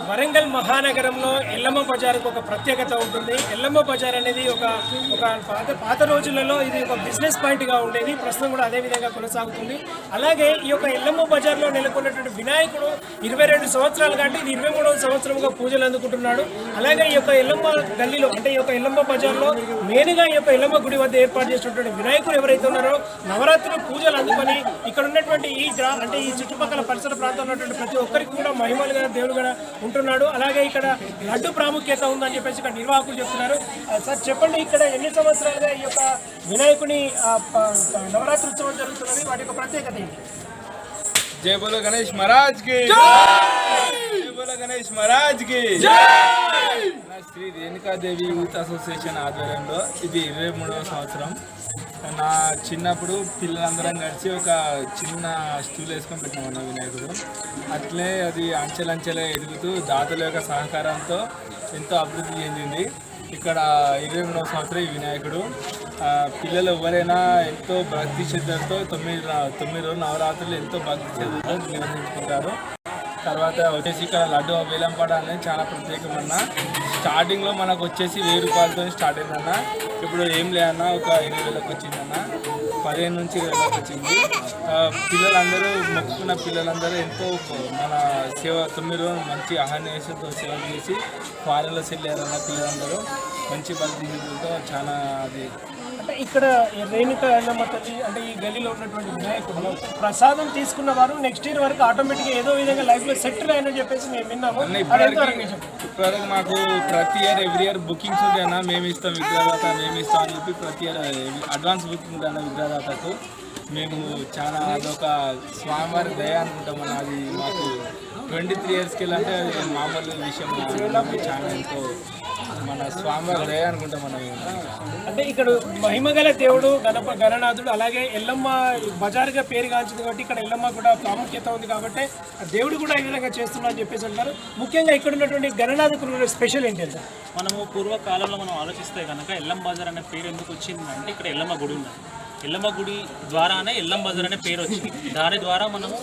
వరంగల్ మహానగరంలో ఎల్లమ్మ బజార్కు ఒక ప్రత్యేకత ఉంటుంది. ఎల్లమ్మ బజార్ అనేది ఒక పాత రోజులలో ఇది ఒక బిజినెస్ పాయింట్గా ఉండేది. ప్రస్తుతం కూడా అదే విధంగా కొనసాగుతుంది. అలాగే ఈ యొక్క ఎల్లమ్మ బజార్లో నెలకొన్నటువంటి వినాయకుడు 22 సంవత్సరాలు కంటే ఇది 23వ సంవత్సరంగా పూజలు అందుకుంటున్నాడు. అలాగే ఈ యొక్క ఎల్లమ్మ గల్లీలో అంటే ఈ యొక్క ఎల్లమ్మ బజార్లో మెయిన్గా ఈ యొక్క ఎల్లమ్మ గుడి వద్ద ఏర్పాటు చేసినటువంటి వినాయకుడు ఎవరైతే ఉన్నారో నవరాత్రులు పూజలు అందుకొని ఇక్కడ ఉన్నటువంటి ఈ చుట్టుపక్కల పరిసర ప్రాంతంలో ఉన్నటువంటి ప్రతి ఒక్కరికి కూడా మహిమలుగా దేవుడుగా ఉంటున్నాడు. అలాగే ఇక్కడ లడ్డు ప్రాముఖ్యత ఉందని చెప్పేసి ఇక్కడ నిర్వాహకులు చెప్తున్నారు. సార్ చెప్పండి, ఇక్కడ ఎన్ని సంవత్సరాలుగా ఈ యొక్క వినాయకుని నవరాత్రి ఉత్సవం జరుగుతున్నది, వాటి యొక్క ప్రత్యేకత ఏంటి? జై బోలో గణేష్ మహారాజ్ కి జై బోలో గణేష్ మహారాజ్ కి శ్రీ రేణుకాదేవి యూత్ అసోసియేషన్ ఆధ్వర్యంలో ఇది 23వ సంవత్సరం. నా చిన్నప్పుడు పిల్లలందరం కలిసి ఒక చిన్న స్టూల్ వేసుకొని పెట్టినాం వినాయకుడు. అట్లే అది అంచెలంచెలే ఎదుగుతూ దాతల యొక్క సహకారంతో ఎంతో అభివృద్ధి చెందింది. ఇక్కడ 23వ సంవత్సరం ఈ వినాయకుడు పిల్లలు ఎవరైనా ఎంతో భక్తి శ్రద్ధలతో 9 రోజులు నవరాత్రులు ఎంతో భక్తి శ్రద్ధతో నిర్వహించుకుంటారు. తర్వాత వచ్చేసి ఇక్కడ లడ్డు వేలంపాట అనేది చాలా ప్రత్యేకమన్న. స్టార్టింగ్లో మనకు వచ్చేసి 1000 రూపాయలతో స్టార్ట్ అయిందన్న. ఇప్పుడు ఏం లేదన్నా ఒక 20,000కి వచ్చిందన్న, 15 నుంచి 20,000కి వచ్చింది. పిల్లలందరూ మొక్కుకున్న పిల్లలందరూ ఎంతో మన సేవ 9 రోజులు మంచి అహర్నిశతో సేవ చేసి ఫారెన్లో సెల్ అయ్యారన్న. పిల్లలందరూ మంచి భక్తితో చాలా అది అంటే ఇక్కడ రేణుక ఎల్లమ్మ తల్లి అంటే ఈ గల్లీలో ఉన్నటువంటి వినాయకుడు ప్రసాదం తీసుకున్న వారు నెక్స్ట్ ఇయర్ వరకు ఆటోమేటిక్గా ఏదో విధంగా లైఫ్లో సెటిల్ అయ్యని చెప్పేసి మేము విన్నాము. ఇప్పటివరకు మాకు ప్రతి ఎవ్రీ ఇయర్ బుకింగ్స్ ఉంటాయన్నా, మేము ఇస్తాం విగ్రహదాత, మేము ఇస్తాం అని చెప్పి ప్రతి ఇయర్ అడ్వాన్స్ బుకింగ్ ఉంటాయన్న విగ్రహదాతకు. మేము చాలా అదొక స్వామివారి దయ అనుకుంటాం అన్న. అది మాకు 23 ఇయర్స్కి వెళ్ళంటే అది మామూలు విషయం. చాలా ఎంతో మన స్వామివారి దయ అనుకుంటాం మనం. అంటే ఇక్కడ మహిమగల దేవుడు గణనాథుడు, అలాగే ఎల్లమ్మ బజార్గా పేరుగాంచింది కాబట్టి ఇక్కడ ఎల్లమ్మ కూడా ప్రాముఖ్యత ఉంది కాబట్టి దేవుడు కూడా ఈ విధంగా చేస్తున్నా అని చెప్పేసి అంటారు. ముఖ్యంగా ఇక్కడ ఉన్నటువంటి గణనాథుడు స్పెషల్ ఏంటి అంటే మనము పూర్వకాలంలో మనం ఆలోచిస్తే కనుక ఎల్లమ్మ బజార్ అనే పేరు ఎందుకు వచ్చింది అంటే ఇక్కడ ఎల్లమ్మ గుడి ఉంది. ఎల్లమ్మ గుడి ద్వారానే ఎల్లమ్మ బజార్ అనే పేరు వచ్చింది. దాని ద్వారా మనము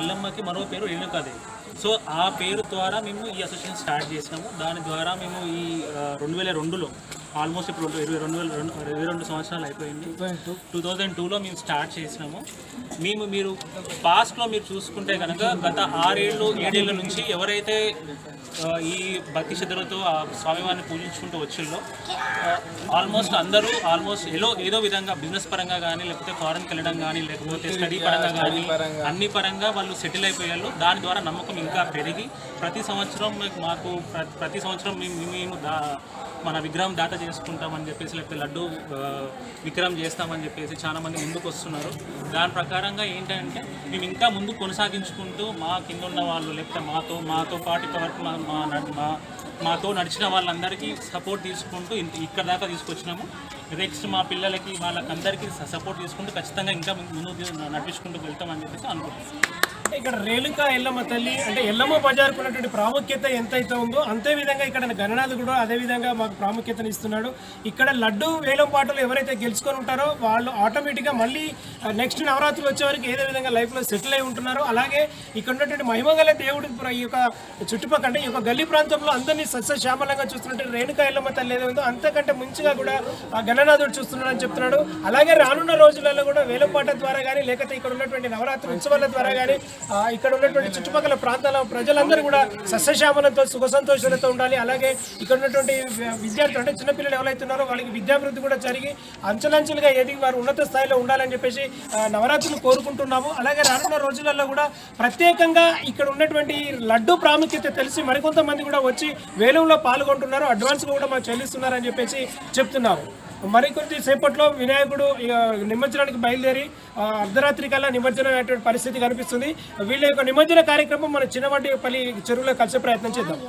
ఎల్లమ్మకి మరో పేరు రేణుకాదేవి. సో ఆ పేరు ద్వారా మేము ఈ అసోసియేషన్ స్టార్ట్ చేసినాము. దాని ద్వారా మేము ఈ 2002లో ఆల్మోస్ట్ ఇప్పుడు 22 సంవత్సరాలు అయిపోయింది. 2002లో మేము స్టార్ట్ చేసినాము. మీరు పాస్ట్లో మీరు చూసుకుంటే కనుక గత 7 ఏళ్ళ నుంచి ఎవరైతే ఈ భక్తి శ్రద్ధలతో ఆ స్వామివారిని పూజించుకుంటూ వచ్చిందో ఆల్మోస్ట్ అందరూ ఏదో విధంగా బిజినెస్ పరంగా కానీ, లేకపోతే ఫారెన్కి వెళ్ళడం కానీ, లేకపోతే స్టడీ పరంగా కానీ అన్ని పరంగా వాళ్ళు సెటిల్ అయిపోయారు. దాని ద్వారా నమ్మకం ఇంకా పెరిగి ప్రతి సంవత్సరం మేము మన విగ్రహం దాత చేసుకుంటామని చెప్పేసి, లేకపోతే లడ్డు విగ్రహం చేస్తామని చెప్పేసి చాలామంది ముందుకు వస్తున్నారు. దాని ప్రకారంగా ఏంటంటే మేము ఇంకా ముందు కొనసాగించుకుంటూ మా కింద ఉన్న వాళ్ళు, లేకపోతే మాతో పాటు ఇప్పటివరకు మాతో నడిచిన వాళ్ళందరికీ సపోర్ట్ తీసుకుంటూ ఇక్కడ దాకా తీసుకొచ్చినాము. నెక్స్ట్ మా పిల్లలకి వాళ్ళకందరికీ సపోర్ట్ తీసుకుంటూ ఖచ్చితంగా ఇంకా ముందు నడిపించుకుంటూ వెళ్తామని చెప్పేసి అనుకుంటున్నాం. ఇక్కడ రేణుక ఎల్లమ్మ తల్లి అంటే ఎల్లమ్మ బజార్కు ఉన్నటువంటి ప్రాముఖ్యత ఎంతైతే ఉందో అంతే విధంగా ఇక్కడ గణనాథుడు కూడా అదే విధంగా మాకు ప్రాముఖ్యతను ఇస్తున్నాడు. ఇక్కడ లడ్డు వేలం పాటలు ఎవరైతే గెలుచుకొని ఉంటారో వాళ్ళు ఆటోమేటిక్గా మళ్ళీ నెక్స్ట్ నవరాత్రులు వచ్చే వరకు ఏదో విధంగా లైఫ్లో సెటిల్ అయి ఉంటున్నారు. అలాగే ఇక్కడ ఉన్నటువంటి మహిమగల దేవుడు ఈ యొక్క చుట్టుపక్కల అంటే ఈ యొక్క గల్లీ ప్రాంతంలో అందరినీ సస్యశ్యామలంగా చూస్తున్నట్టు రేణుక ఎల్లమ్మ తల్లి ఏదో ఉందో అంతకంటే ముంచుగా కూడా గణనాథుడు చూస్తున్నాడు అని చెప్తున్నాడు. అలాగే రానున్న రోజులలో కూడా వేలం పాట ద్వారా కానీ, లేకపోతే ఇక్కడ ఉన్నటువంటి నవరాత్రి ఉత్సవాల ద్వారా కానీ ఇక్కడ ఉన్నటువంటి చుట్టుపక్కల ప్రాంతాల ప్రజలందరూ కూడా సస్యశ్యామలంతో సుఖ సంతోషాలతో ఉండాలి. అలాగే ఇక్కడ ఉన్నటువంటి విద్యార్థులు అంటే చిన్నపిల్లలు ఎవరైతే ఉన్నారో వాళ్ళకి విద్యాభివృద్ధి కూడా జరిగి అంచెలంచెలుగా ఎదిగి వారు ఉన్నత స్థాయిలో ఉండాలని చెప్పేసి నవరాత్రులు కోరుకుంటున్నాము. అలాగే రానున్న రోజులలో కూడా ప్రత్యేకంగా ఇక్కడ ఉన్నటువంటి లడ్డు ప్రాముఖ్యత తెలిసి మరికొంతమంది కూడా వచ్చి వేలంలో పాల్గొంటున్నారు, అడ్వాన్స్గా కూడా మాకు చెల్లిస్తున్నారని చెప్పేసి చెప్తున్నారు. మరికొద్ది సేపట్లో వినాయకుడు నిమజ్జనానికి బయలుదేరి అర్ధరాత్రి కల్లా నిమజ్జనం అయ్యేటువంటి పరిస్థితి కనిపిస్తుంది. వీళ్ళ యొక్క నిమజ్జన కార్యక్రమం మన చిన్నవాటిపల్లి చెరువులో కలిసే ప్రయత్నం చేద్దాం.